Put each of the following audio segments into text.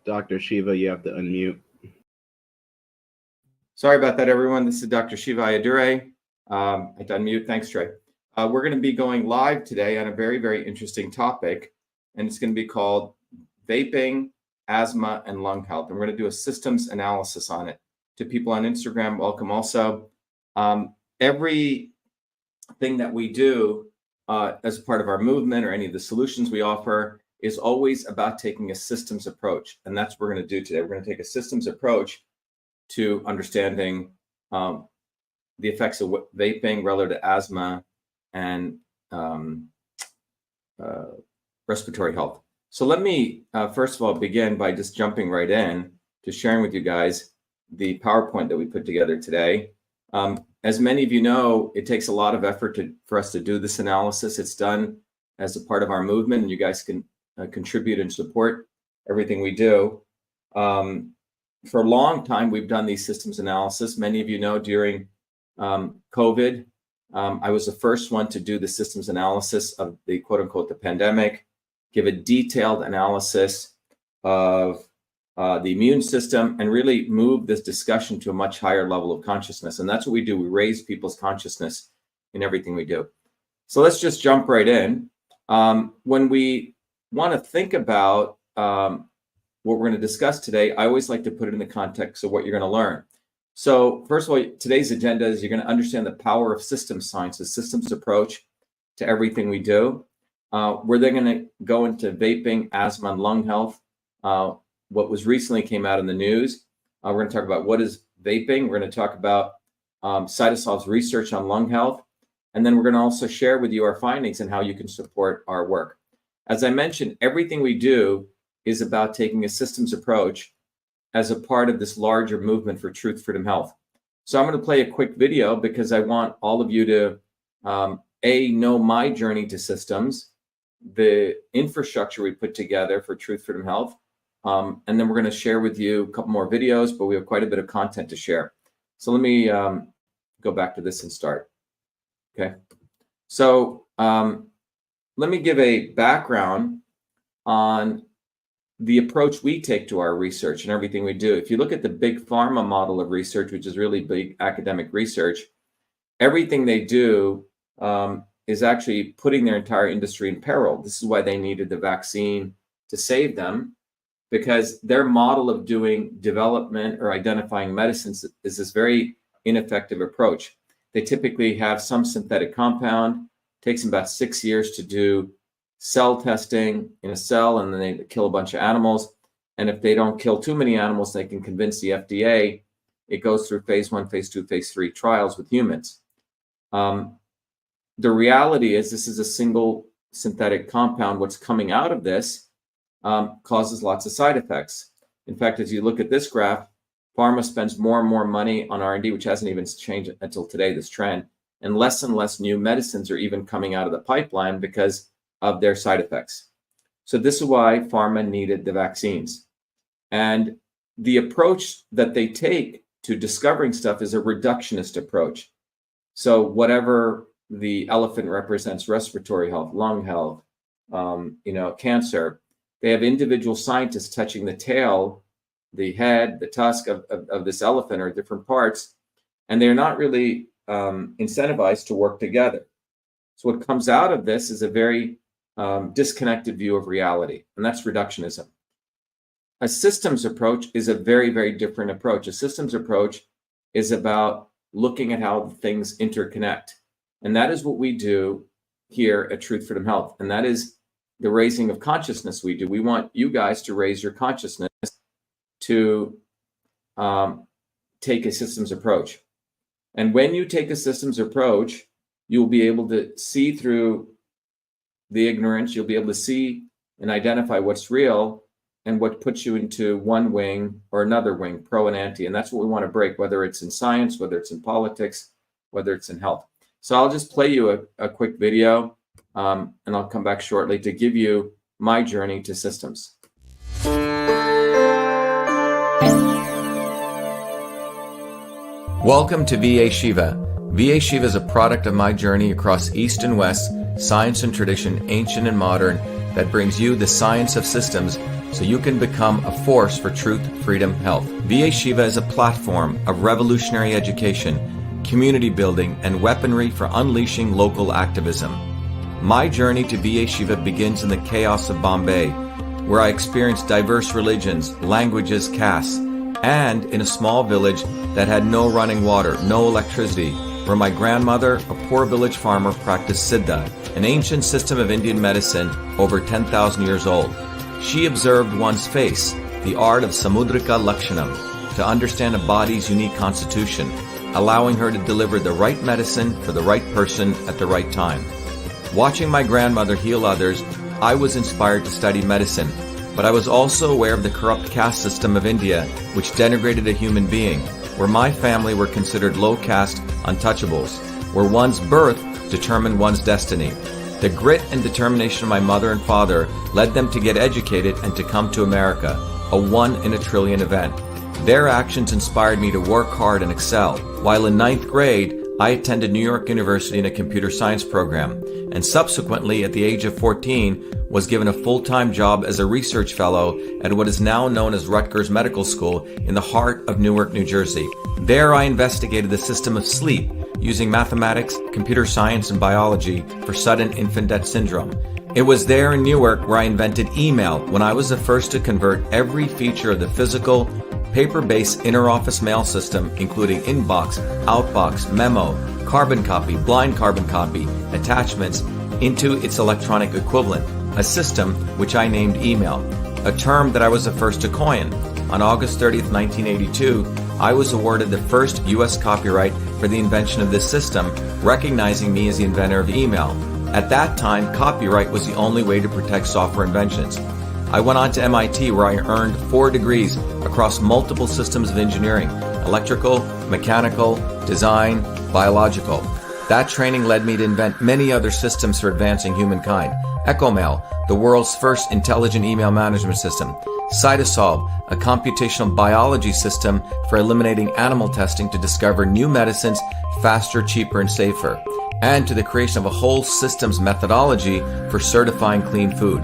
Dr. Shiva, you have to unmute. Sorry about that, everyone. This is Dr. Shiva Ayadure. I had to unmute. Thanks, Trey. We're going to be going live today on a very, very interesting topic, and it's going to be called Vaping, Asthma, and Lung Health. And we're going to do a systems analysis on it. To people on Instagram, welcome also. Everything that we do as part of our movement or any of the solutions we offer is always about taking a systems approach. And that's what we're going to do today. We're going to take a systems approach to understanding the effects of vaping relative to asthma and respiratory health. So let me, first of all, begin by just jumping right in to sharing with you guys the PowerPoint that we put together today. As many of you know, it takes a lot of effort for us to do this analysis. It's done as a part of our movement, and you guys can contribute and support everything we do. For a long time, we've done these systems analysis. Many of you know during COVID, I was the first one to do the systems analysis of the quote unquote the pandemic, give a detailed analysis of the immune system, and really move this discussion to a much higher level of consciousness. And that's what we do. We raise people's consciousness in everything we do. So let's just jump right in. When we want to think about what we're going to discuss today, I always like to put it in the context of what you're going to learn. So first of all, today's agenda is you're going to understand the power of systems science, the systems approach to everything we do. We're then going to go into vaping, asthma, and lung health. What was recently came out in the news. We're going to talk about what is vaping. We're going to talk about Cytosolve's research on lung health. And then we're going to also share with you our findings and how you can support our work. As I mentioned, everything we do is about taking a systems approach as a part of this larger movement for truth, freedom, health. So I'm going to play a quick video because I want all of you to, know my journey to systems, the infrastructure we put together for truth, freedom, health. And then we're going to share with you a couple more videos, but we have quite a bit of content to share. So let me go back to this and start. Okay. So let me give a background on the approach we take to our research and everything we do. If you look at the big pharma model of research, which is really big academic research, everything they do is actually putting their entire industry in peril. This is why they needed the vaccine to save them, because their model of doing development or identifying medicines is this very ineffective approach. They typically have some synthetic compound, takes them about 6 years to do cell testing in a cell, and then they kill a bunch of animals. And if they don't kill too many animals, they can convince the FDA. It goes through phase 1, phase 2, phase 3 trials with humans. The reality is this is a single synthetic compound. What's coming out of this causes lots of side effects. In fact, as you look at this graph, pharma spends more and more money on R&D, which hasn't even changed until today, this trend, and less new medicines are even coming out of the pipeline because of their side effects. So this is why pharma needed the vaccines. And the approach that they take to discovering stuff is a reductionist approach. So whatever the elephant represents, respiratory health, lung health, cancer, they have individual scientists touching the tail, the head, the tusk of this elephant or different parts, and they're not really incentivized to work together. So what comes out of this is a very disconnected view of reality, and that's reductionism. A systems approach is a very, very different approach. A systems approach is about looking at how things interconnect, and that is what we do here at Truth, Freedom, Health, and that is the raising of consciousness we do. We want you guys to raise your consciousness to take a systems approach. And when you take a systems approach, you'll be able to see through the ignorance. You'll be able to see and identify what's real and what puts you into one wing or another wing, pro and anti. And that's what we want to break, whether it's in science, whether it's in politics, whether it's in health. So I'll just play you a quick video, and I'll come back shortly to give you my journey to systems. Welcome to VA Shiva. VA Shiva is a product of my journey across East and West, science and tradition, ancient and modern, that brings you the science of systems so you can become a force for truth, freedom, health. VA Shiva is a platform of revolutionary education, community building, and weaponry for unleashing local activism. My journey to VA Shiva begins in the chaos of Bombay, where I experienced diverse religions, languages, castes, and in a small village that had no running water, no electricity, where my grandmother, a poor village farmer, practiced Siddha, an ancient system of Indian medicine over 10,000 years old. She observed one's face, the art of Samudrika Lakshanam, to understand a body's unique constitution, allowing her to deliver the right medicine for the right person at the right time. Watching my grandmother heal others, I was inspired to study medicine, but I was also aware of the corrupt caste system of India, which denigrated a human being, where my family were considered low-caste untouchables, where one's birth determined one's destiny. The grit and determination of my mother and father led them to get educated and to come to America, a 1 in a trillion event. Their actions inspired me to work hard and excel. While in 9th grade, I attended New York University in a computer science program, and subsequently, at the age of 14, was given a full-time job as a research fellow at what is now known as Rutgers Medical School in the heart of Newark, New Jersey. There I investigated the system of sleep using mathematics, computer science, and biology for sudden infant death syndrome. It was there in Newark where I invented email, when I was the first to convert every feature of the physical, paper-based inter-office mail system, including inbox, outbox, memo, carbon copy, blind carbon copy, attachments, into its electronic equivalent, a system which I named email, a term that I was the first to coin. On August 30th, 1982, I was awarded the first U.S. copyright for the invention of this system, recognizing me as the inventor of email. At that time, copyright was the only way to protect software inventions. I went on to MIT, where I earned 4 degrees across multiple systems of engineering: electrical, mechanical, design, biological. That training led me to invent many other systems for advancing humankind. EchoMail, the world's first intelligent email management system. Cytosolve, a computational biology system for eliminating animal testing to discover new medicines faster, cheaper, and safer. And to the creation of a whole systems methodology for certifying clean food.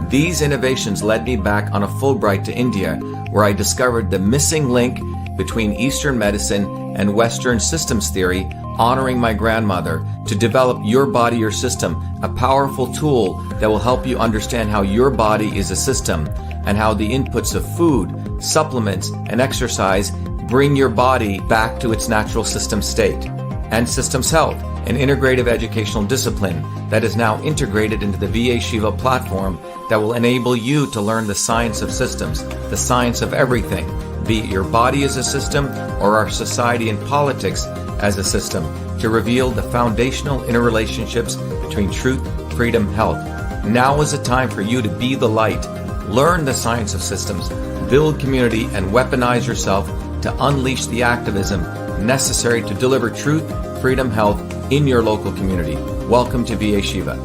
These innovations led me back on a Fulbright to India, where I discovered the missing link between Eastern medicine and Western systems theory, honoring my grandmother, to develop Your Body, Your System, a powerful tool that will help you understand how your body is a system and how the inputs of food, supplements, and exercise bring your body back to its natural system state. And Systems Health, an integrative educational discipline that is now integrated into the VA Shiva platform that will enable you to learn the science of systems, the science of everything, be it your body as a system or our society and politics as a system, to reveal the foundational interrelationships between truth, freedom, health. Now is the time for you to be the light, learn the science of systems, build community, and weaponize yourself to unleash the activism necessary to deliver truth, freedom, health in your local community. Welcome to VA Shiva.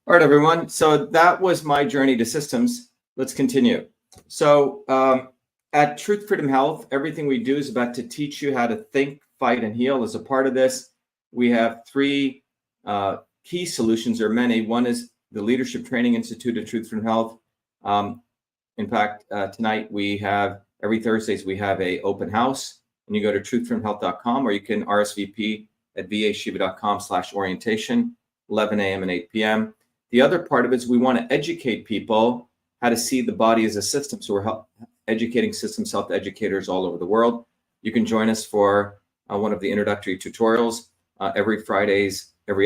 All right, everyone. So that was my journey to systems. Let's continue. So at Truth, Freedom, Health, everything we do is about to teach you how to think, fight, and heal. As a part of this, we have 3 key solutions. There are many. One is the Leadership Training Institute of Truth, Freedom, Health. In fact, tonight we have, every Thursdays, we have a open house, and you go to truthfreedomhealth.com, or you can RSVP at vashiva.com/orientation, 11 a.m. and 8 p.m. The other part of it is we want to educate people how to see the body as a system. So we're educating systems health educators all over the world. You can join us for one of the introductory tutorials every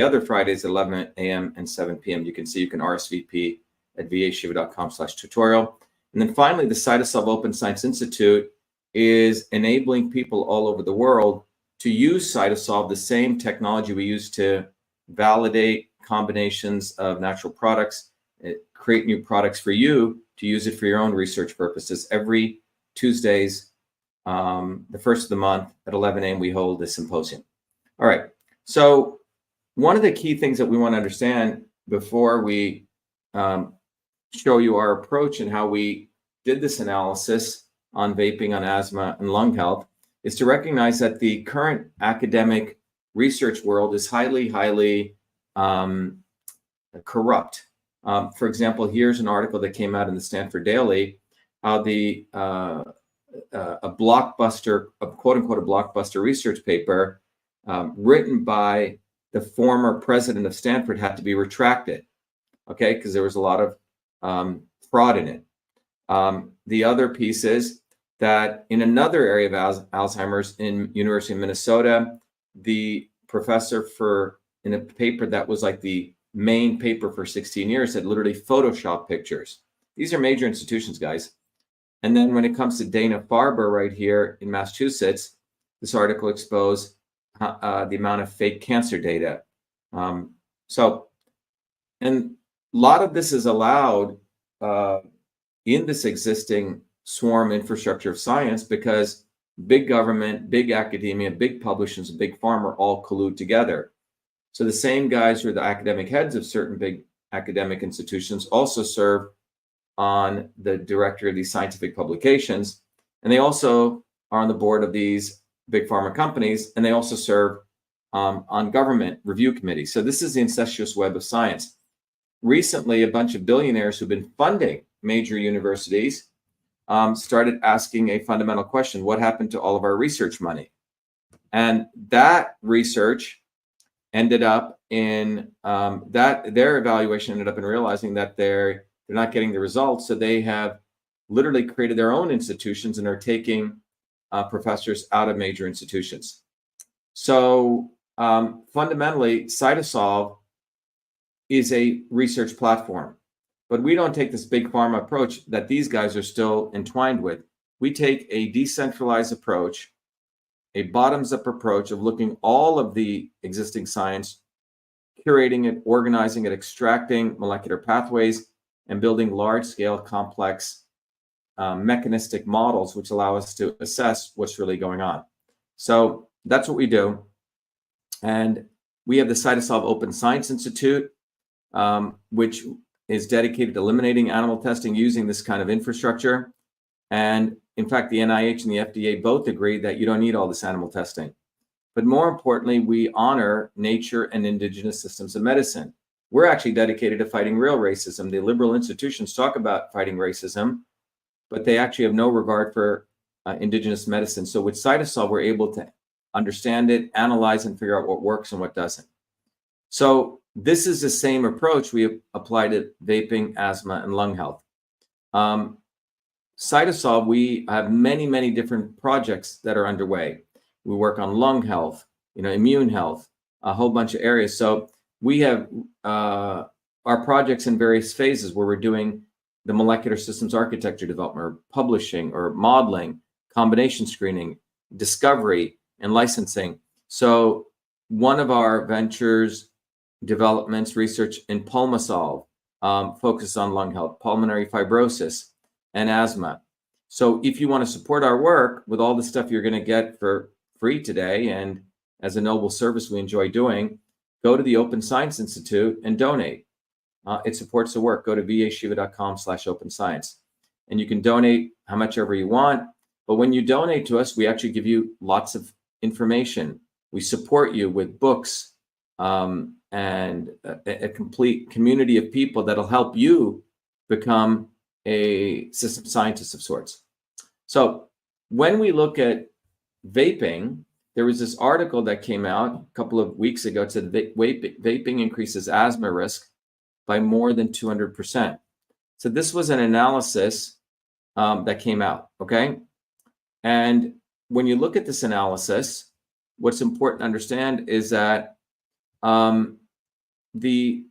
other Fridays at 11 a.m. and 7 p.m. You can RSVP at vashiva.com/tutorial. And then finally, the Cytosolve Open Science Institute is enabling people all over the world to use Cytosolve, the same technology we use to validate combinations of natural products, create new products for you to use it for your own research purposes. Every Tuesdays, the first of the month at 11 a.m., we hold this symposium. All right. So one of the key things that we want to understand before we show you our approach and how we did this analysis on vaping, on asthma, and lung health, is to recognize that the current academic research world is highly corrupt. For example, here's an article that came out in the Stanford Daily, how a blockbuster, quote unquote, a blockbuster research paper written by the former president of Stanford had to be retracted, okay, because there was a lot of fraud in it. The other piece is that in another area of Alzheimer's in University of Minnesota, the professor in a paper that was like the main paper for 16 years had literally Photoshopped pictures. These are major institutions, guys. And then when it comes to Dana-Farber right here in Massachusetts, this article exposed the amount of fake cancer data. And a lot of this is allowed in this existing swarm infrastructure of science because big government, big academia, big publishers, and big pharma all collude together. So the same guys who are the academic heads of certain big academic institutions also serve on the director of these scientific publications. And they also are on the board of these big pharma companies, and they also serve on government review committees. So this is the incestuous web of science. Recently, a bunch of billionaires who've been funding major universities started asking a fundamental question: what happened to all of our research money? And that research ended up in their evaluation ended up in realizing that they're not getting the results. So they have literally created their own institutions and are taking professors out of major institutions. So fundamentally, CytoSolve is a research platform, but we don't take this big pharma approach that these guys are still entwined with. We take a decentralized approach, a bottoms-up approach of looking all of the existing science, curating it, organizing it, extracting molecular pathways, and building large-scale, complex, mechanistic models, which allow us to assess what's really going on. So that's what we do. And we have the CytoSolve Open Science Institute, which is dedicated to eliminating animal testing using this kind of infrastructure. And in fact, the NIH and the FDA both agree that you don't need all this animal testing. But more importantly, we honor nature and indigenous systems of medicine. We're actually dedicated to fighting real racism. The liberal institutions talk about fighting racism, but they actually have no regard for indigenous medicine. So with CytoSolve, we're able to understand it, analyze, and figure out what works and what doesn't. So this is the same approach we apply to vaping, asthma, and lung health. CytoSolve, we have many different projects that are underway. We work on lung health, immune health, a whole bunch of areas. So we have our projects in various phases where we're doing the molecular systems architecture development, or publishing, or modeling, combination screening, discovery, and licensing. So one of our ventures, developments, research in Pulmosolve, focuses on lung health, pulmonary fibrosis, and asthma. So if you want to support our work with all the stuff you're going to get for free today, and as a noble service we enjoy doing, go to the Open Science Institute and donate. It supports the work. Go to vashiva.com/openscience. And you can donate how much ever you want. But when you donate to us, we actually give you lots of information. We support you with books and a complete community of people that'll help you become a system scientist of sorts. So when we look at vaping, there was this article that came out a couple of weeks ago. It said vaping increases asthma risk by more than 200%. So this was an analysis that came out, okay? And when you look at this analysis, what's important to understand is that the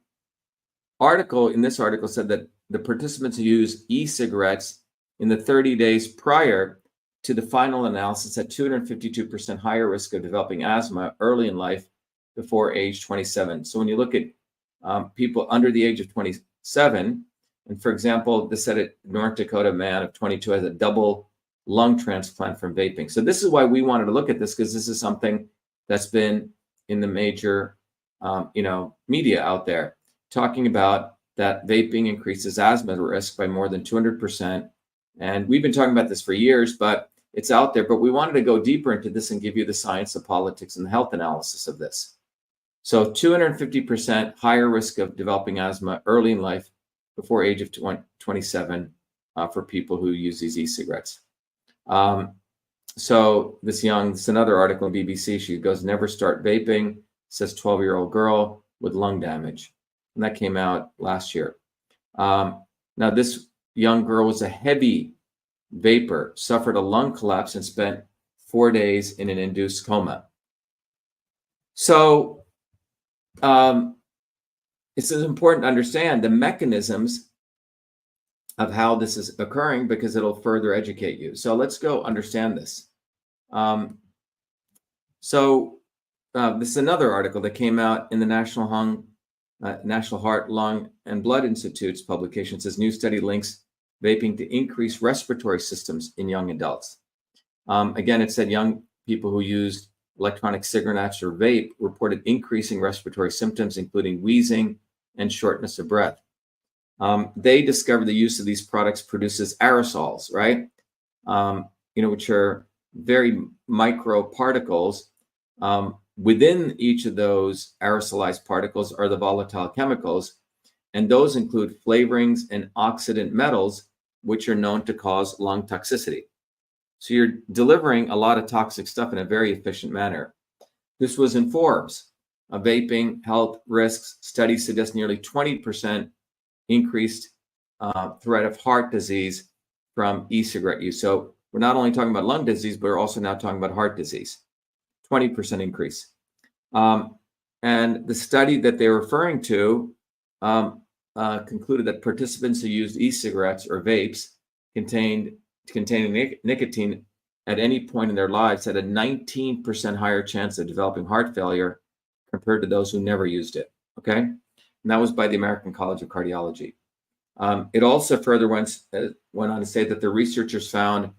article, in this article, said that the participants who use e-cigarettes in the 30 days prior to the final analysis had 252% higher risk of developing asthma early in life before age 27. So when you look at people under the age of 27, and for example, this said a North Dakota man of 22 has a double lung transplant from vaping. So this is why we wanted to look at this, because this is something that's been in the major, media out there, talking about that vaping increases asthma risk by more than 200%. And we've been talking about this for years, but it's out there. But we wanted to go deeper into this and give you the science, the politics, and the health analysis of this. So 250% higher risk of developing asthma early in life before age of 27 for people who use these e-cigarettes. So this another article in BBC, she goes, never start vaping, says 12-year-old girl with lung damage. And that came out last year. Now this young girl was a heavy vapor, suffered a lung collapse and spent 4 days in an induced coma. So it's important to understand the mechanisms of how this is occurring because it'll further educate you. So let's go understand this. This is another article that came out in the National Heart, Lung, and Blood Institute's publication. It says new study links vaping to increase respiratory systems in young adults. Again, it said young people who used electronic cigarettes or vape reported increasing respiratory symptoms, including wheezing and shortness of breath. They discovered the use of these products produces aerosols, right? Which are very micro particles. Within each of those aerosolized particles are the volatile chemicals, and those include flavorings and oxidant metals, which are known to cause lung toxicity. So you're delivering a lot of toxic stuff in a very efficient manner. This was in Forbes. Vaping health risks studies suggest nearly 20% increased threat of heart disease from e-cigarette use. So we're not only talking about lung disease, but we're also now talking about heart disease. 20% increase. And the study that they're referring to concluded that participants who used e-cigarettes or vapes containing nicotine at any point in their lives had a 19% higher chance of developing heart failure compared to those who never used it. Okay, and that was by the American College of Cardiology. It also further went on to say that the researchers found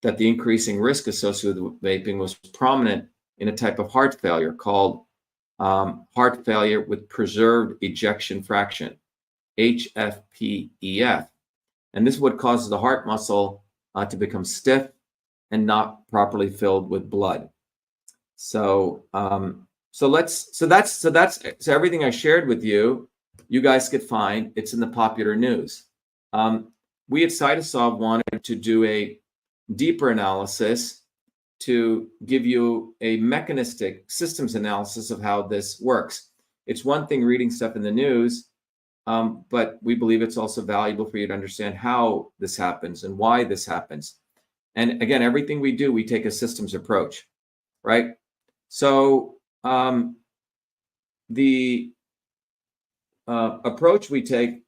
that the increasing risk associated with vaping was prominent in a type of heart failure called heart failure with preserved ejection fraction, HFpEF. And this is what causes the heart muscle to become stiff and not properly filled with blood. So everything I shared with you, you guys could find. It's in the popular news. We at CytoSolve wanted to do a deeper analysis to give you a mechanistic systems analysis of how this works. It's one thing reading stuff in the news, but we believe it's also valuable for you to understand how this happens and why this happens. And again, everything we do, we take a systems approach, right? So the approach we take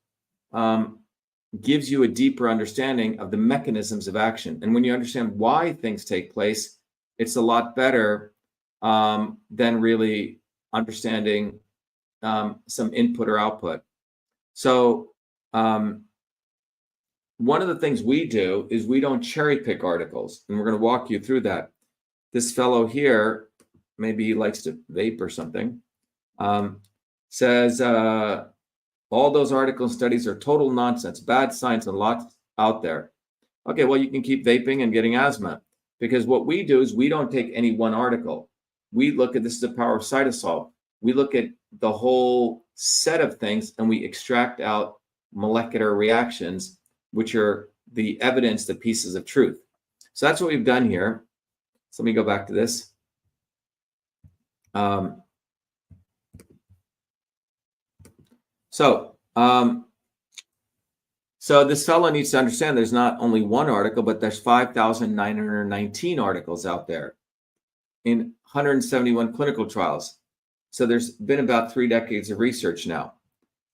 gives you a deeper understanding of the mechanisms of action. And when you understand why things take place, it's a lot better than really understanding some input or output. So one of the things we do is we don't cherry pick articles, and we're going to walk you through that. This fellow here, maybe he likes to vape or something, says all those articles and studies are total nonsense, bad science, and lots out there. Okay, well, you can keep vaping and getting asthma, because what we do is we don't take any one article. We look at, this is the power of CytoSolve. We look at the whole set of things and we extract out molecular reactions, which are the evidence, the pieces of truth. So that's what we've done here. So let me go back to this. So this fellow needs to understand there's not only one article, but there's 5,919 articles out there in 171 clinical trials. So there's been about 3 decades of research now.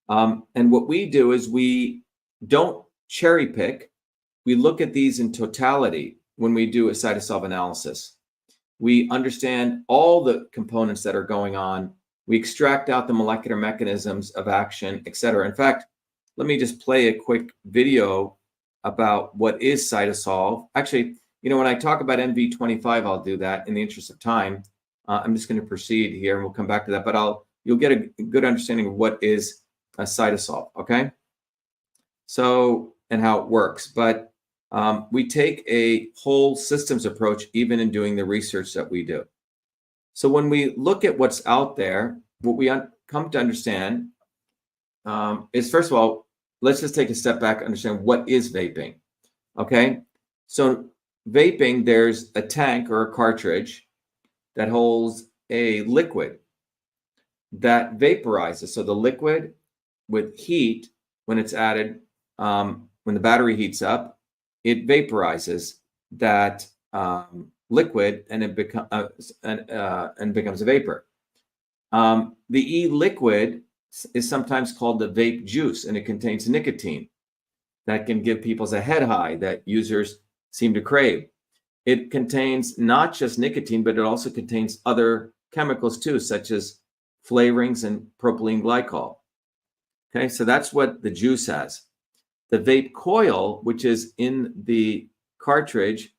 And what we do is we don't cherry pick. We look at these in totality when we do a CytoSolve analysis. We understand all the components that are going on. We extract out the molecular mechanisms of action, et cetera. In fact, let me just play a quick video about what is CytoSolve. Actually, when I talk about NV25, I'll do that in the interest of time. I'm just going to proceed here and we'll come back to that, but you'll get a good understanding of what is cytosol, okay? So, and how it works. But we take a whole systems approach even in doing the research that we do. So when we look at what's out there, what we come to understand is, first of all, let's just take a step back and understand what is vaping, okay? So vaping, there's a tank or a cartridge that holds a liquid that vaporizes. So the liquid with heat, when it's added, when the battery heats up, it vaporizes that liquid and it becomes a vapor. The e-liquid is sometimes called the vape juice, and it contains nicotine that can give people a head high that users seem to crave. It contains not just nicotine, but it also contains other chemicals too, such as flavorings and propylene glycol. Okay, so that's what the juice has. The vape coil, which is in the cartridge,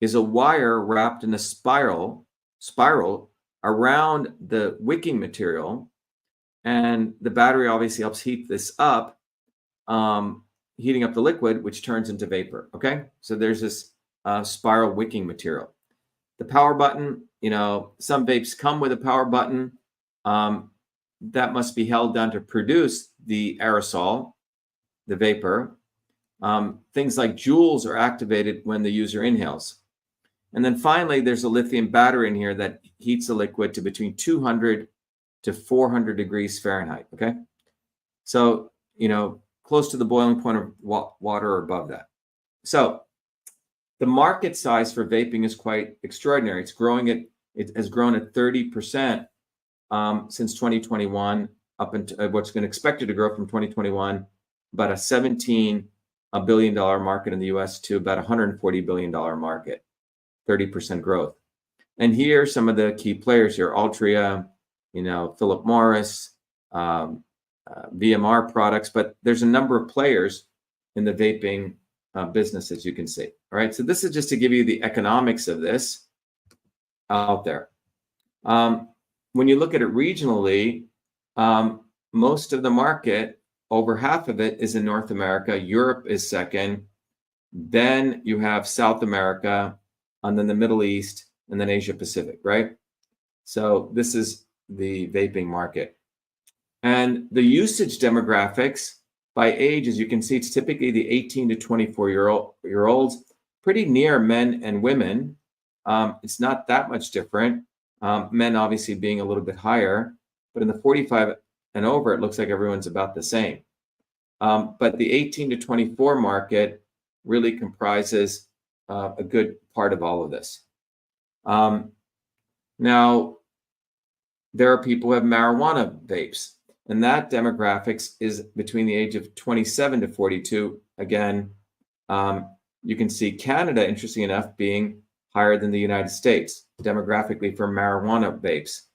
is a wire wrapped in a spiral around the wicking material, and the battery obviously helps heat this up, heating up the liquid, which turns into vapor. Okay, so there's this spiral wicking material. The power button, you know, some vapes come with a power button that must be held down to produce the aerosol, the vapor. Things like joules are activated when the user inhales. And then finally, there's a lithium battery in here that heats the liquid to between 200 to 400 degrees Fahrenheit, okay? So, you know, close to the boiling point of water or above that. So the market size for vaping is quite extraordinary. It has grown at 30% since 2021, up into what's been expected to grow from 2021, about a $17 billion market in the US to about $140 billion market, 30% growth. And here are some of the key players here: Altria, you know, Philip Morris, VMR products, but there's a number of players in the vaping business, as you can see. All right, so this is just to give you the economics of this out there. When you look at it regionally, most of the market, over half of it, is in North America. Europe is second. Then you have South America, and then the Middle East, and then Asia Pacific, right? So this is the vaping market. And the usage demographics by age, as you can see, it's typically the 18 to 24-year-olds, pretty near men and women. It's not that much different. Men obviously being a little bit higher, but in the 45 and over, it looks like everyone's about the same. But the 18 to 24 market really comprises a good part of all of this. Now, there are people who have marijuana vapes, and that demographics is between the age of 27 to 42. Again, you can see Canada, interesting enough, being higher than the United States demographically for marijuana vapes.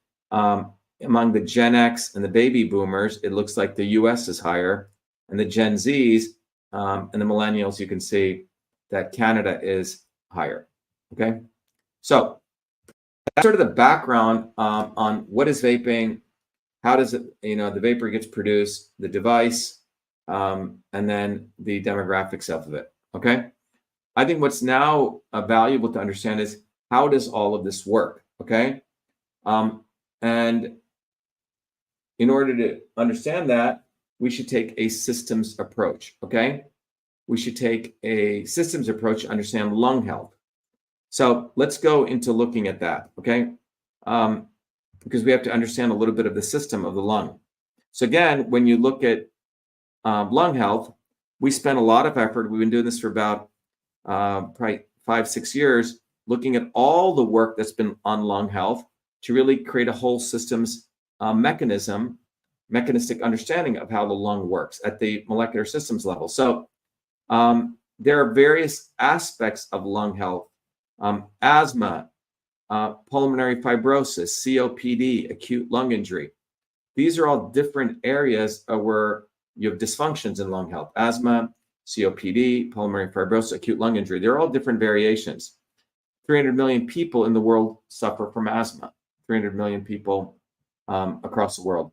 Among the Gen X and the baby boomers, it looks like the US is higher, and the Gen Zs and the millennials, you can see that Canada is higher. Okay, so that's sort of the background on what is vaping, how does it, you know, the vapor gets produced, the device, and then the demographics of it. Okay, I think what's now valuable to understand is how does all of this work. Okay, and in order to understand that, we should take a systems approach. Okay, we should take a systems approach to understand lung health. So let's go into looking at that, okay? Because we have to understand a little bit of the system of the lung. So again, when you look at lung health, we spend a lot of effort. We've been doing this for about probably 5-6 years, looking at all the work that's been on lung health to really create a whole systems mechanistic understanding of how the lung works at the molecular systems level. So there are various aspects of lung health. Asthma, pulmonary fibrosis, COPD, acute lung injury. These are all different areas where you have dysfunctions in lung health. Asthma, COPD, pulmonary fibrosis, acute lung injury. They're all different variations. 300 million people in the world suffer from asthma. 300 million people across the world.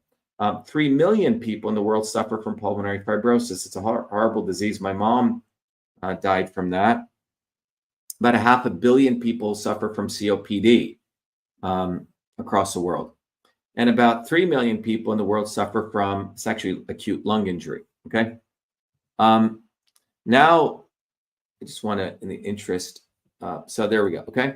3 million people in the world suffer from pulmonary fibrosis. It's a horrible disease. My mom died from that. About 500 million people suffer from COPD across the world. And about 3 million people in the world suffer from, it's actually acute lung injury, okay? Now, I just want to, in the interest, so there we go, okay?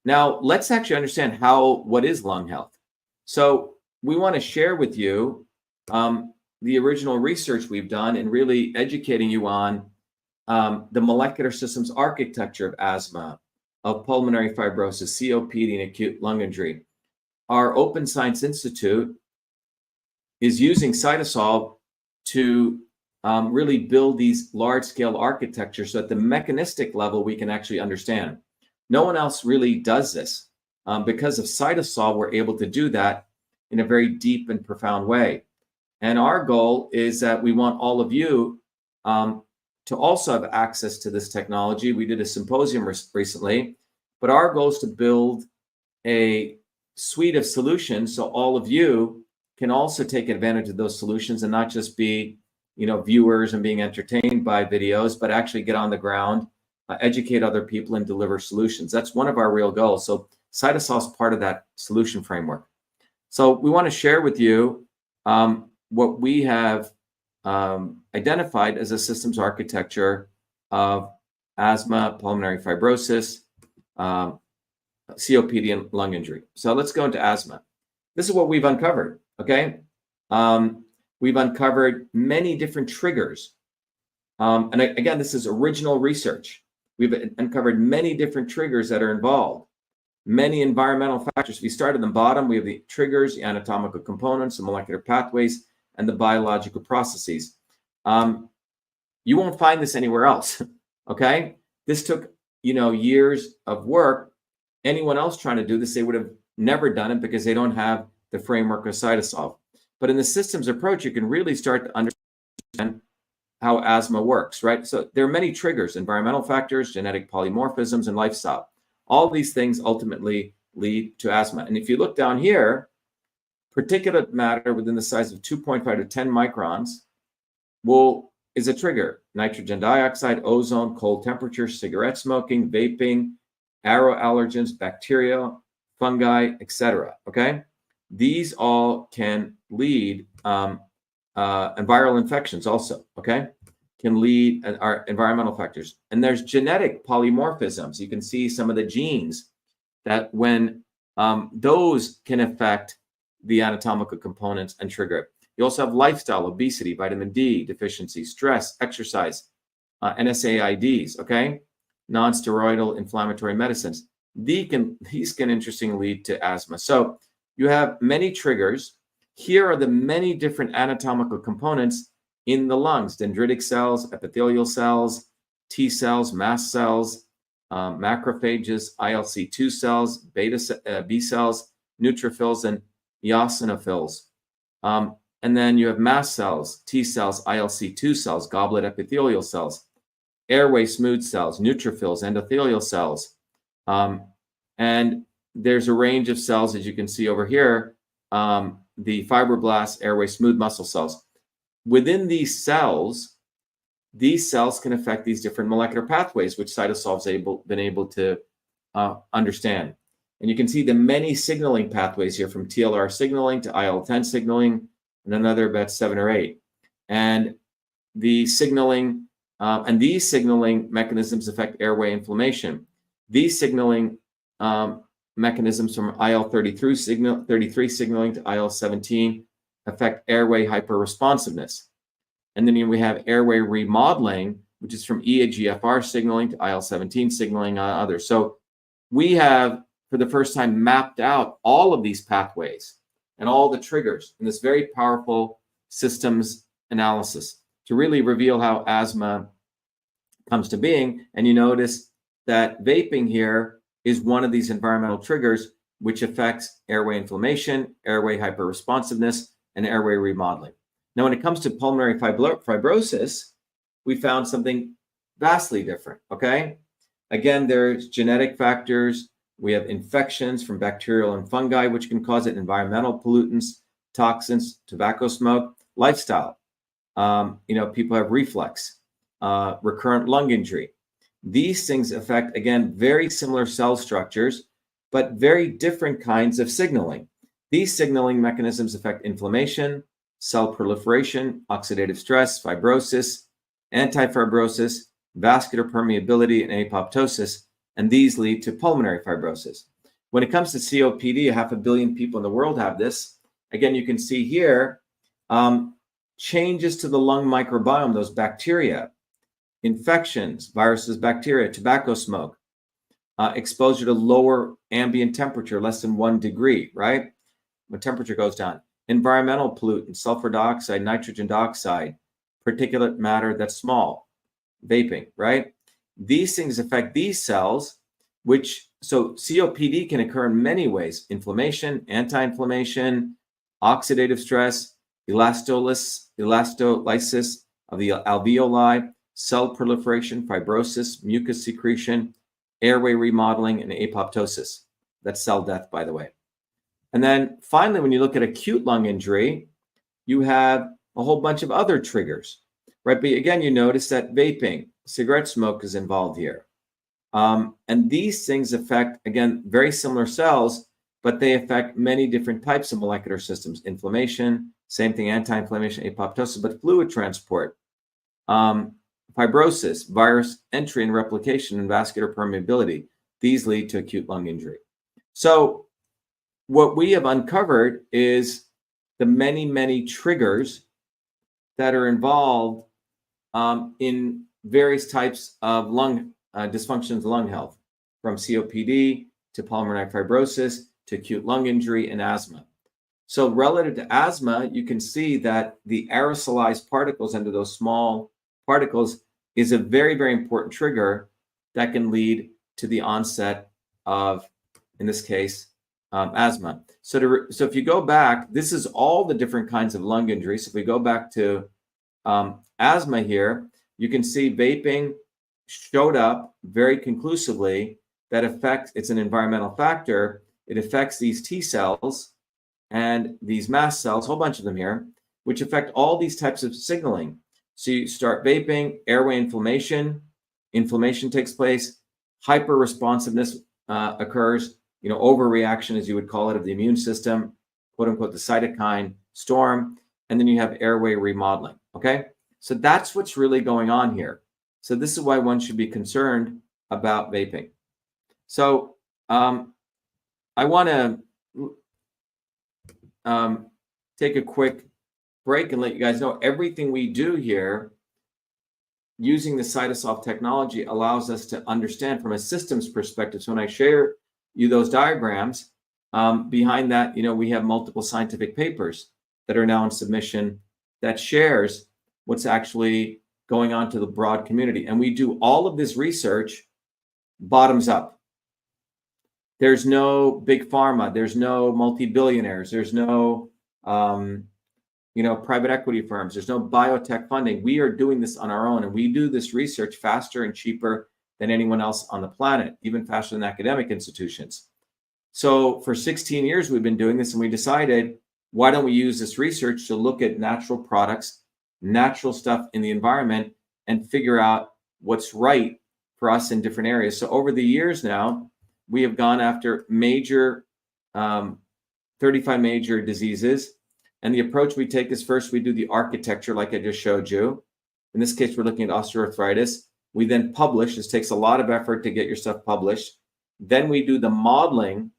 Now, let's actually understand what is lung health. So we want to share with you the original research we've done in really educating you on the molecular systems architecture of asthma, of pulmonary fibrosis, COPD, and acute lung injury. Our Open Science Institute is using CytoSolve to really build these large-scale architectures so at the mechanistic level we can actually understand. No one else really does this. Because of CytoSolve, we're able to do that in a very deep and profound way. And our goal is that we want all of you to also have access to this technology. We did a symposium recently, but our goal is to build a suite of solutions so all of you can also take advantage of those solutions and not just be, viewers and being entertained by videos, but actually get on the ground, educate other people, and deliver solutions. That's one of our real goals. So CytoSolve is part of that solution framework. So we want to share with you what we have identified as a systems architecture of asthma, pulmonary fibrosis, COPD, and lung injury. So let's go into asthma. This is what we've uncovered, okay? We've uncovered many different triggers. And again, this is original research. We've uncovered many different triggers that are involved, many environmental factors. If you start at the bottom, we have the triggers, the anatomical components, the molecular pathways, and the biological processes. You won't find this anywhere else, okay? This took, years of work. Anyone else trying to do this, they would have never done it because they don't have the framework of CytoSolve. But in the systems approach, you can really start to understand how asthma works, right? So there are many triggers: environmental factors, genetic polymorphisms, and lifestyle. All these things ultimately lead to asthma. And if you look down here, particulate matter within the size of 2.5 to 10 microns is a trigger. Nitrogen dioxide, ozone, cold temperature, cigarette smoking, vaping, aero allergens, bacteria, fungi, etc. Okay, these all can lead and viral infections also. Okay, can lead our environmental factors. And there's genetic polymorphisms. You can see some of the genes that when those can affect the anatomical components and trigger it. You also have lifestyle, obesity, vitamin D deficiency, stress, exercise, NSAIDs, okay? Non-steroidal inflammatory medicines. These can interestingly lead to asthma. So you have many triggers. Here are the many different anatomical components in the lungs: dendritic cells, epithelial cells, T cells, mast cells, macrophages, ILC2 cells, B cells, neutrophils, and eosinophils. And then you have mast cells, T cells, ILC2 cells, goblet epithelial cells, airway smooth cells, neutrophils, endothelial cells. And there's a range of cells, as you can see over here, the fibroblasts, airway smooth muscle cells. Within these cells can affect these different molecular pathways, which CytoSolve's been able to understand. And you can see the many signaling pathways here, from TLR signaling to IL-10 signaling, and another about 7 or 8. And the signaling, and these signaling mechanisms affect airway inflammation. These signaling mechanisms from IL-33 signaling to IL-17 affect airway hyperresponsiveness. And then we have airway remodeling, which is from EGFR signaling to IL-17 signaling, others. So we have, for the first time, mapped out all of these pathways and all the triggers in this very powerful systems analysis to really reveal how asthma comes to being. And you notice that vaping here is one of these environmental triggers, which affects airway inflammation, airway hyperresponsiveness, and airway remodeling. Now, when it comes to pulmonary fibrosis, we found something vastly different, okay? Again, there's genetic factors. We have infections from bacterial and fungi, which can cause it, environmental pollutants, toxins, tobacco smoke, lifestyle. People have reflux, recurrent lung injury. These things affect, again, very similar cell structures, but very different kinds of signaling. These signaling mechanisms affect inflammation, cell proliferation, oxidative stress, fibrosis, antifibrosis, vascular permeability, and apoptosis, and these lead to pulmonary fibrosis. When it comes to COPD, 500 million people in the world have this. Again, you can see here changes to the lung microbiome, those bacteria, infections, viruses, bacteria, tobacco smoke, exposure to lower ambient temperature, less than 1 degree, right? When temperature goes down. Environmental pollutants, sulfur dioxide, nitrogen dioxide, particulate matter that's small, vaping, right? These things affect these cells, so COPD can occur in many ways: inflammation, anti-inflammation, oxidative stress, elastolysis of the alveoli, cell proliferation, fibrosis, mucus secretion, airway remodeling, and apoptosis. That's cell death, by the way. And then finally, when you look at acute lung injury, you have a whole bunch of other triggers, right? But again, you notice that vaping, cigarette smoke is involved here. And these things affect, again, very similar cells, but they affect many different types of molecular systems. Inflammation, same thing, anti-inflammation, apoptosis, but fluid transport, fibrosis, virus entry and replication, and vascular permeability. These lead to acute lung injury. So what we have uncovered is the many, many triggers that are involved in various types of lung dysfunctions, lung health, from COPD to pulmonary fibrosis to acute lung injury and asthma. So relative to asthma, you can see that the aerosolized particles under those small particles is a very, very important trigger that can lead to the onset of, in this case, asthma. So if you go back, this is all the different kinds of lung injuries. So if we go back to asthma here, you can see vaping showed up very conclusively that it's an environmental factor. It affects these T cells and these mast cells, a whole bunch of them here, which affect all these types of signaling. So you start vaping, airway inflammation takes place, hyper-responsiveness occurs, overreaction, as you would call it, of the immune system, quote unquote, the cytokine storm, and then you have airway remodeling, okay? So that's what's really going on here. So this is why one should be concerned about vaping. So I want to take a quick break and let you guys know everything we do here using the CytoSolve technology allows us to understand from a systems perspective. So when I share you those diagrams, behind that, we have multiple scientific papers that are now in submission that shares what's actually going on to the broad community. And we do all of this research bottoms up. There's no big pharma, there's no multi-billionaires, there's no private equity firms, there's no biotech funding. We are doing this on our own, and we do this research faster and cheaper than anyone else on the planet, even faster than academic institutions. So for 16 years, we've been doing this, and we decided, why don't we use this research to look at natural products, natural stuff in the environment, and figure out what's right for us in different areas. So over the years now, we have gone after 35 major diseases. And the approach we take is, first we do the architecture like I just showed you. In this case, we're looking at osteoarthritis. We then publish. This takes a lot of effort to get your stuff published. Then we do the modeling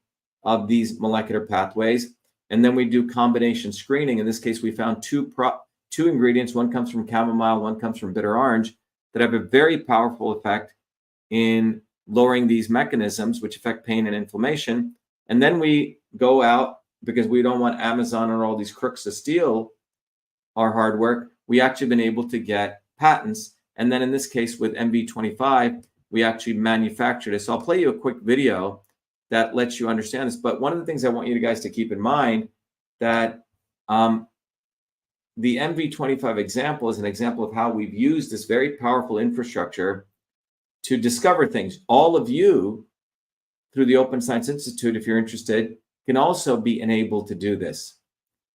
of these molecular pathways. And then we do combination screening. In this case, we found two ingredients. One comes from chamomile, one comes from bitter orange, that have a very powerful effect in lowering these mechanisms, which affect pain and inflammation. And then we go out, because we don't want Amazon or all these crooks to steal our hard work. We actually been able to get patents. And then in this case with MV25, we actually manufactured it. So I'll play you a quick video that lets you understand this. But one of the things I want you guys to keep in mind, that the MV25 example is an example of how we've used this very powerful infrastructure to discover things. All of you, through the Open Science Institute, if you're interested, can also be enabled to do this.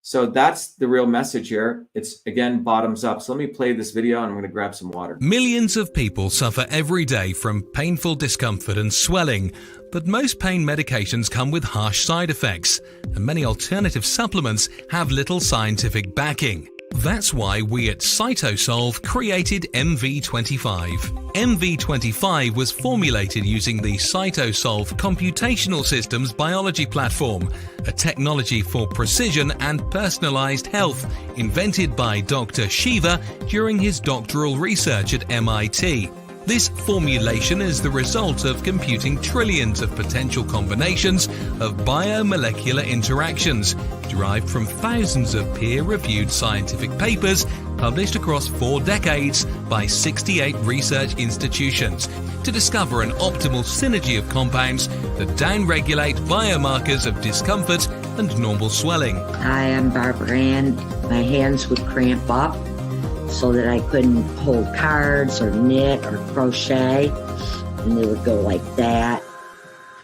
So that's the real message here. It's, again, bottoms up. So let me play this video and I'm going to grab some water. Millions of people suffer every day from painful discomfort and swelling, but most pain medications come with harsh side effects, and many alternative supplements have little scientific backing. That's why we at CytoSolve created MV25. MV25 was formulated using the CytoSolve Computational Systems Biology Platform, a technology for precision and personalized health invented by Dr. Shiva during his doctoral research at MIT. This formulation is the result of computing trillions of potential combinations of biomolecular interactions derived from thousands of peer-reviewed scientific papers published across 4 decades by 68 research institutions to discover an optimal synergy of compounds that downregulate biomarkers of discomfort and normal swelling. Hi, I'm Barbara Ann. My hands would cramp up so that I couldn't hold cards or knit or crochet, and they would go like that.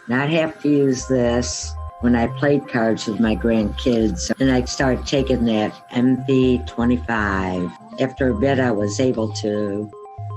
And I'd have to use this when I played cards with my grandkids. And I started taking that MV25. After a bit, I was able to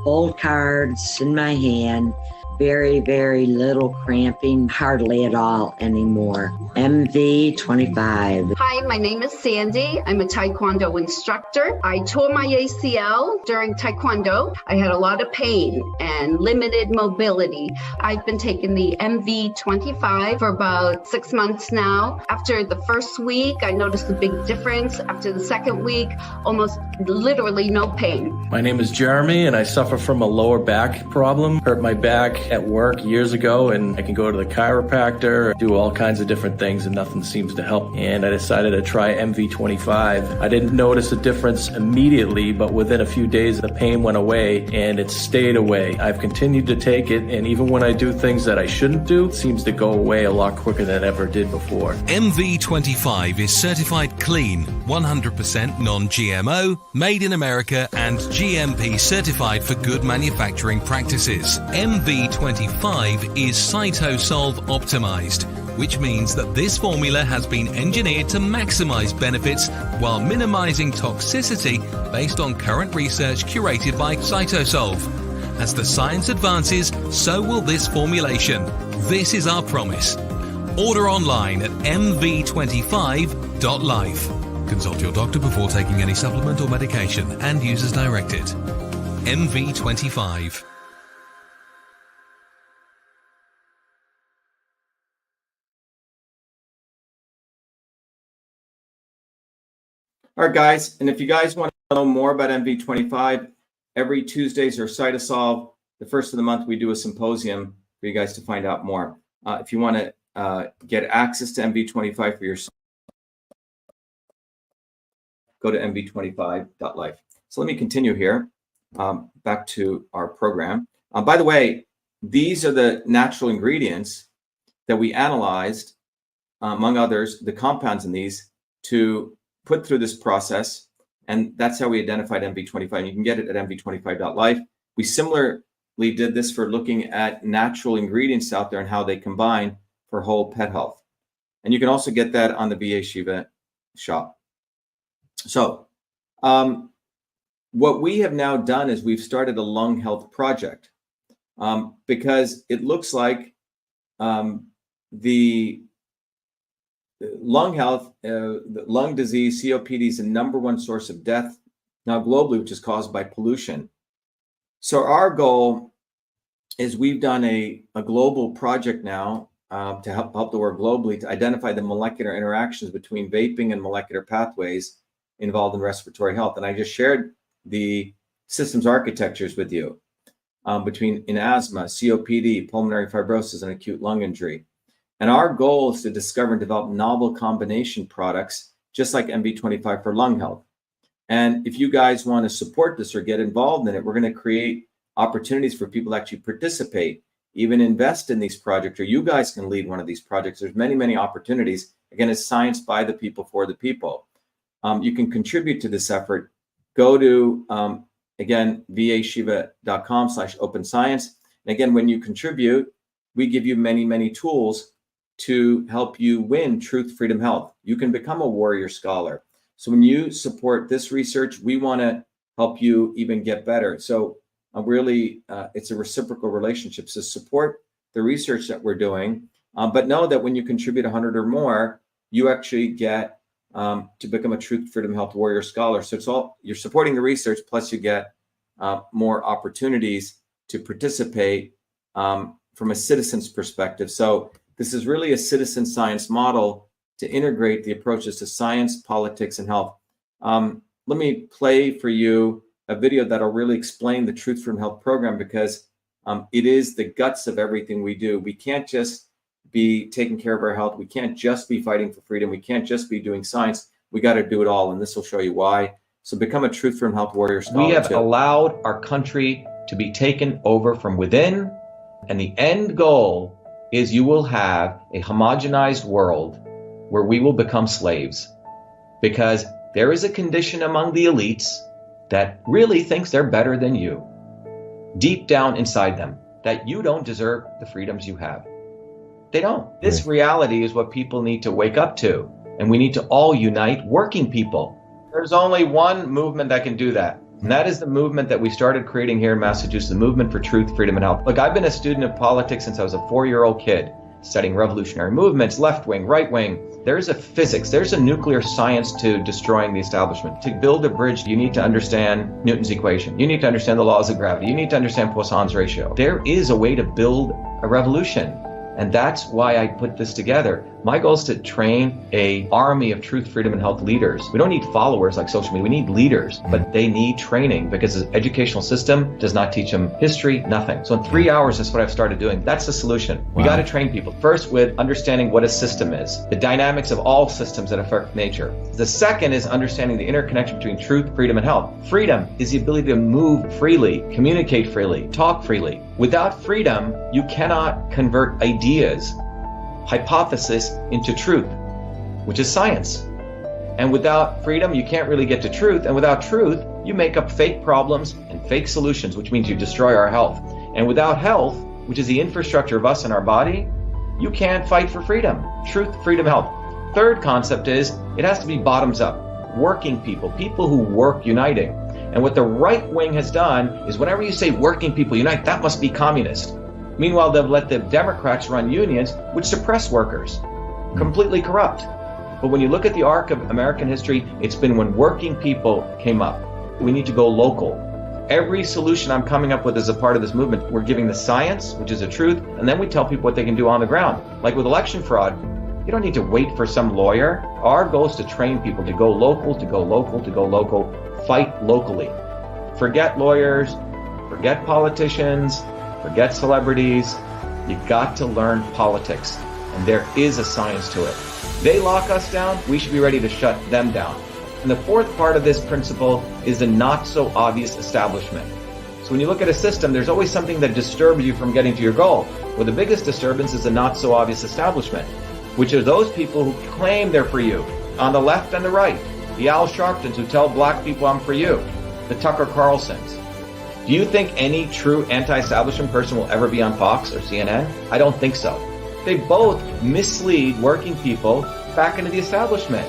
hold cards in my hand, very, very little cramping, hardly at all anymore. MV25. Hi, my name is Sandy. I'm a Taekwondo instructor. I tore my ACL during Taekwondo. I had a lot of pain and limited mobility. I've been taking the MV25 for about 6 months now. After the first week, I noticed a big difference. After the second week, almost literally no pain. My name is Jeremy, and I suffer from a lower back problem. Hurt my back at work years ago, and I can go to the chiropractor, do all kinds of different things, and nothing seems to help. And I decided to try MV25. I didn't notice a difference immediately, but within a few days, the pain went away, and it stayed away. I've continued to take it, and even when I do things that I shouldn't do, it seems to go away a lot quicker than it ever did before. MV25 is certified clean, 100% non-GMO, made in America, and GMP certified for good manufacturing practices. MV25 is CytoSolve optimized, which means that this formula has been engineered to maximize benefits while minimizing toxicity based on current research curated by CytoSolve. As the science advances, so will this formulation. This is our promise. Order online at mv25.life. Consult your doctor before taking any supplement or medication and use as directed. MV25. All right, guys, and if you guys want to know more about MV25, every Tuesdays or CytoSolve, the first of the month, we do a symposium for you guys to find out more. If you want to get access to MV25 for yourself, go to mv25.life. So let me continue here, back to our program. By the way, these are the natural ingredients that we analyzed, among others, the compounds in these to put through this process. And that's how we identified MV25. You can get it at mv25.life. We similarly did this for looking at natural ingredients out there and how they combine for whole pet health. And you can also get that on the Be Enslaved shop. So what we have now done is we've started a lung health project because it looks like the lung health, the lung disease, COPD is the #1 source of death now globally, which is caused by pollution. So our goal is we've done a global project now to help the world globally to identify the molecular interactions between vaping and molecular pathways involved in respiratory health. And I just shared the systems architectures with you between in asthma, COPD, pulmonary fibrosis, and acute lung injury. And our goal is to discover and develop novel combination products, just like MV25 for lung health. And if you guys want to support this or get involved in it, we're going to create opportunities for people to actually participate, even invest in these projects, or you guys can lead one of these projects. There's many, many opportunities. Again, it's science by the people for the people. You can contribute to this effort. Go to, again, vashiva.com/openscience. And again, when you contribute, we give you many, many tools to help you win truth, freedom, health. You can become a warrior scholar. So when you support this research, we want to help you even get better. So really, it's a reciprocal relationship. So support the research that we're doing, but know that when you contribute 100 or more, you actually get to become a Truth, Freedom, Health Warrior Scholar. So it's all, you're supporting the research, plus you get more opportunities to participate from a citizen's perspective. So this is really a citizen science model to integrate the approaches to science, politics, and health. Let me play for you a video that'll really explain the Truth, Freedom, Health program, because it is the guts of everything we do. We can't just be taking care of our health. We can't just be fighting for freedom. We can't just be doing science. We got to do it all, and this will show you why. So become a Truth, Freedom, Health Warrior Scholar. We have allowed our country to be taken over from within, and the end goal is you will have a homogenized world where we will become slaves, because there is a condition among the elites that really thinks they're better than you, deep down inside them, that you don't deserve the freedoms you have. They don't. This reality is what people need to wake up to, and we need to all unite, working people. There's only one movement that can do that, and that is the movement that we started creating here in Massachusetts, the Movement for Truth, Freedom, and Health. Look, I've been a student of politics since I was a 4-year-old kid, studying revolutionary movements, left wing, right wing. There's a physics, there's a nuclear science to destroying the establishment. To build a bridge, you need to understand Newton's equation. You need to understand the laws of gravity. You need to understand Poisson's ratio. There is a way to build a revolution. And that's why I put this together. My goal is to train an army of truth, freedom, and health leaders. We don't need followers like social media. We need leaders, but they need training, because the educational system does not teach them history, nothing. So in 3 hours, that's what I've started doing. That's the solution. We got to train people. First, with understanding what a system is, the dynamics of all systems that affect nature. The second is understanding the interconnection between truth, freedom, and health. Freedom is the ability to move freely, communicate freely, talk freely. Without freedom, you cannot convert ideas, hypothesis into truth, which is science. And without freedom, you can't really get to truth. And without truth, you make up fake problems and fake solutions, which means you destroy our health. And without health, which is the infrastructure of us and our body, you can't fight for freedom. Truth, freedom, health. Third concept is it has to be bottoms up. Working people, people who work uniting. And what the right wing has done is whenever you say working people unite, that must be communist. Meanwhile, they've let the Democrats run unions, which suppress workers. Completely corrupt. But when you look at the arc of American history, it's been when working people came up. We need to go local. Every solution I'm coming up with as a part of this movement, we're giving the science, which is the truth, and then we tell people what they can do on the ground. Like with election fraud, you don't need to wait for some lawyer. Our goal is to train people to go local, to go local, to go local. Fight locally. Forget lawyers, forget politicians, forget celebrities. You got to learn politics, and there is a science to it. They lock us down, we should be ready to shut them down. And the fourth part of this principle is the not so obvious establishment. So when you look at a system, there's always something that disturbs you from getting to your goal. Well, the biggest disturbance is the not so obvious establishment, which are those people who claim they're for you, on the left and the right. The Al Sharptons who tell black people I'm for you. The Tucker Carlsons. Do you think any true anti-establishment person will ever be on Fox or CNN? I don't think so. They both mislead working people back into the establishment.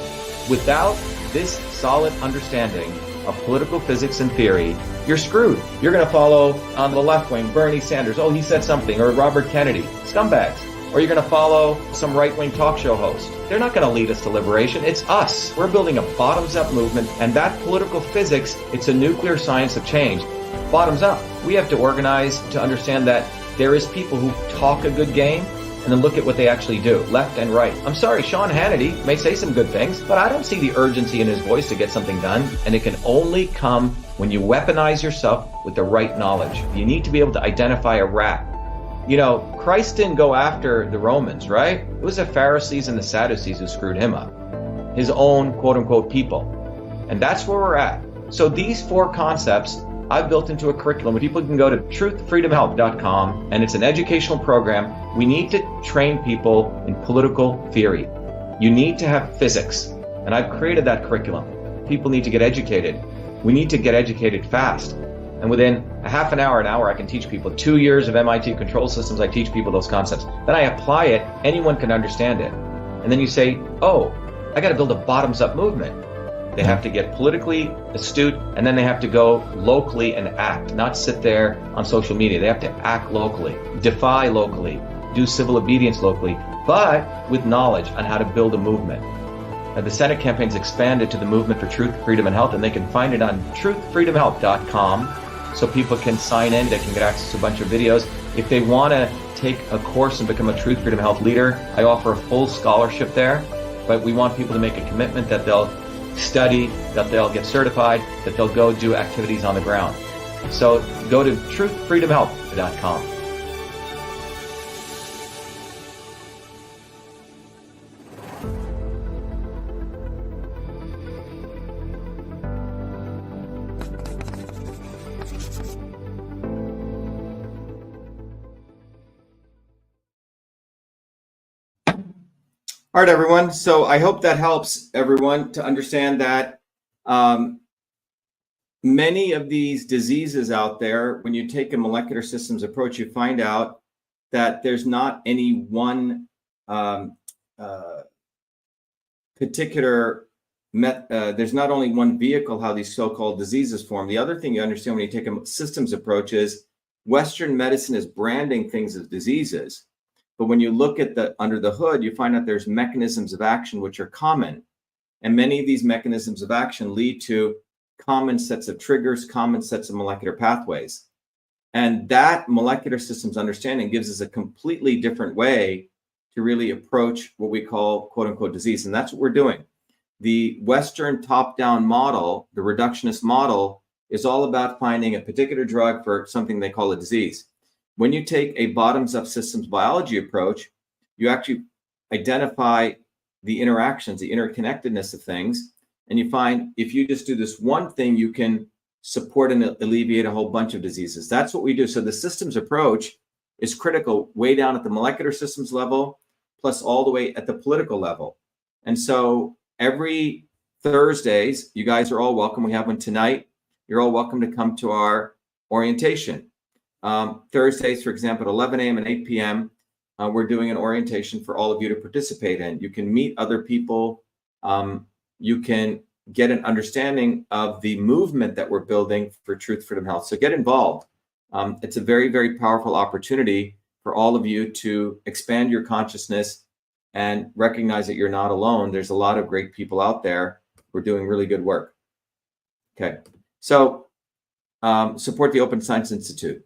Without this solid understanding of political physics and theory, you're screwed. You're going to follow on the left wing Bernie Sanders. Oh, he said something. Or Robert Kennedy. Scumbags. Or you're going to follow some right-wing talk show host. They're not going to lead us to liberation. It's us. We're building a bottoms-up movement, and that political physics, it's a nuclear science of change. Bottoms up. We have to organize to understand that there is people who talk a good game and then look at what they actually do, left and right. I'm sorry, Sean Hannity may say some good things, but I don't see the urgency in his voice to get something done, and it can only come when you weaponize yourself with the right knowledge. You need to be able to identify a rat. You know, Christ didn't go after the Romans, right? It was the Pharisees and the Sadducees who screwed him up. His own quote-unquote people. And that's where we're at. So these four concepts I've built into a curriculum where people can go to truthfreedomhealth.com, and it's an educational program. We need to train people in political theory. You need to have physics. And I've created that curriculum. People need to get educated. We need to get educated fast. And within a half an hour, I can teach people. 2 years of MIT control systems, I teach people those concepts. Then I apply it, anyone can understand it. And then you say, oh, I got to build a bottoms-up movement. They have to get politically astute, and then they have to go locally and act, not sit there on social media. They have to act locally, defy locally, do civil obedience locally, but with knowledge on how to build a movement. The Senate campaign's expanded to the Movement for Truth, Freedom, and Health, and they can find it on truthfreedomhealth.com, so people can sign in, they can get access to a bunch of videos. If they want to take a course and become a Truth, Freedom, Health leader, I offer a full scholarship there, but we want people to make a commitment that they'll study, that they'll get certified, that they'll go do activities on the ground. So go to truthfreedomhealth.com. All right, everyone. So I hope that helps everyone to understand that many of these diseases out there, when you take a molecular systems approach, you find out that there's not any one there's not only one vehicle how these so-called diseases form. The other thing you understand when you take a systems approach is Western medicine is branding things as diseases. But when you look at under the hood, you find out there's mechanisms of action which are common. And many of these mechanisms of action lead to common sets of triggers, common sets of molecular pathways. And that molecular systems understanding gives us a completely different way to really approach what we call quote unquote disease. And that's what we're doing. The Western top-down model, the reductionist model, is all about finding a particular drug for something they call a disease. When you take a bottoms-up systems biology approach, you actually identify the interactions, the interconnectedness of things, and you find if you just do this one thing, you can support and alleviate a whole bunch of diseases. That's what we do. So the systems approach is critical way down at the molecular systems level, plus all the way at the political level. And so every Thursdays, you guys are all welcome. We have one tonight. You're all welcome to come to our orientation. Thursdays, for example, at 11 a.m. and 8 p.m., we're doing an orientation for all of you to participate in. You can meet other people. You can get an understanding of the movement that we're building for Truth, Freedom, Health. So get involved. It's a very, very powerful opportunity for all of you to expand your consciousness and recognize that you're not alone. There's a lot of great people out there who are doing really good work. Okay, so support the Open Science Institute.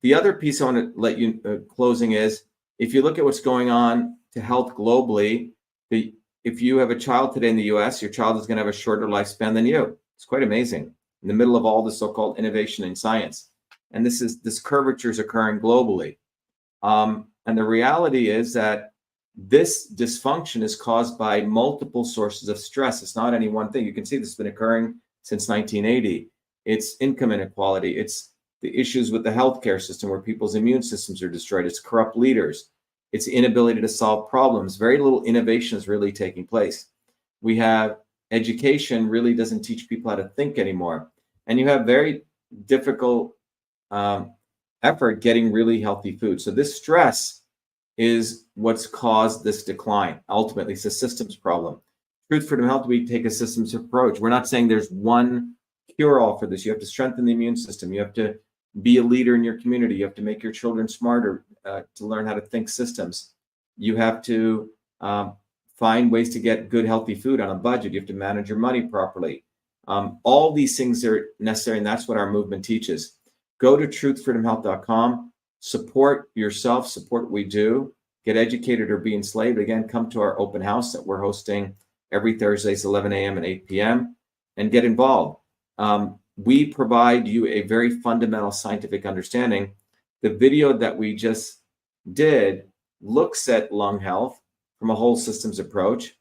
The other piece I want to let you closing is, if you look at what's going on to health globally, if you have a child today in the US, your child is going to have a shorter lifespan than you. It's quite amazing in the middle of all the so-called innovation in science. And this curvature is occurring globally. And the reality is that this dysfunction is caused by multiple sources of stress. It's not any one thing. You can see this has been occurring since 1980. It's income inequality. It's the issues with the healthcare system where people's immune systems are destroyed. It's corrupt leaders. It's the inability to solve problems. Very little innovation is really taking place. We have education really doesn't teach people how to think anymore. And you have very difficult effort getting really healthy food. So this stress is what's caused this decline. Ultimately, it's a systems problem. Truth, Freedom, Health, we take a systems approach. We're not saying there's one cure-all for this. You have to strengthen the immune system. You have to be a leader in your community. You have to make your children smarter to learn how to think systems. You have to find ways to get good, healthy food on a budget. You have to manage your money properly. All these things are necessary, and that's what our movement teaches. Go to truthfreedomhealth.com, support yourself, support what we do, get educated or be enslaved. Again, come to our open house that we're hosting every Thursdays, 11 a.m. and 8 p.m., and get involved. We provide you a very fundamental scientific understanding. The video that we just did looks at lung health from a whole systems approach.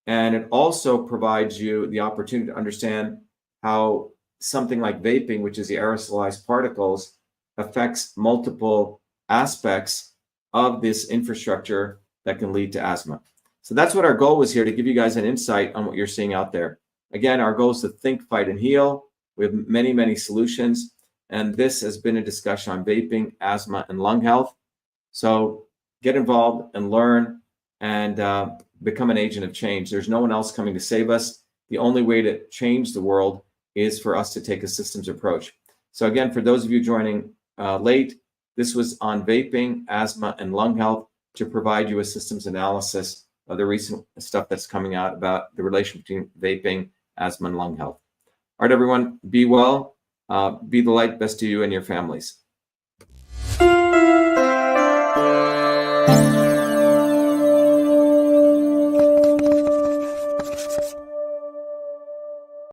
And it also provides you the opportunity to understand how something like vaping, which is the aerosolized particles, affects multiple aspects of this infrastructure that can lead to asthma. So that's what our goal was here, to give you guys an insight on what you're seeing out there. Again, our goal is to think, fight, and heal. We have many, many solutions. And this has been a discussion on vaping, asthma, and lung health. So get involved and learn and become an agent of change. There's no one else coming to save us. the only way to change the world is for us to take a systems approach. So again, for those of you joining late, this was on vaping, asthma, and lung health to provide you a systems analysis of the recent stuff that's coming out about the relation between vaping, asthma, and lung health. All right, everyone, be well, be the light, best to you and your families.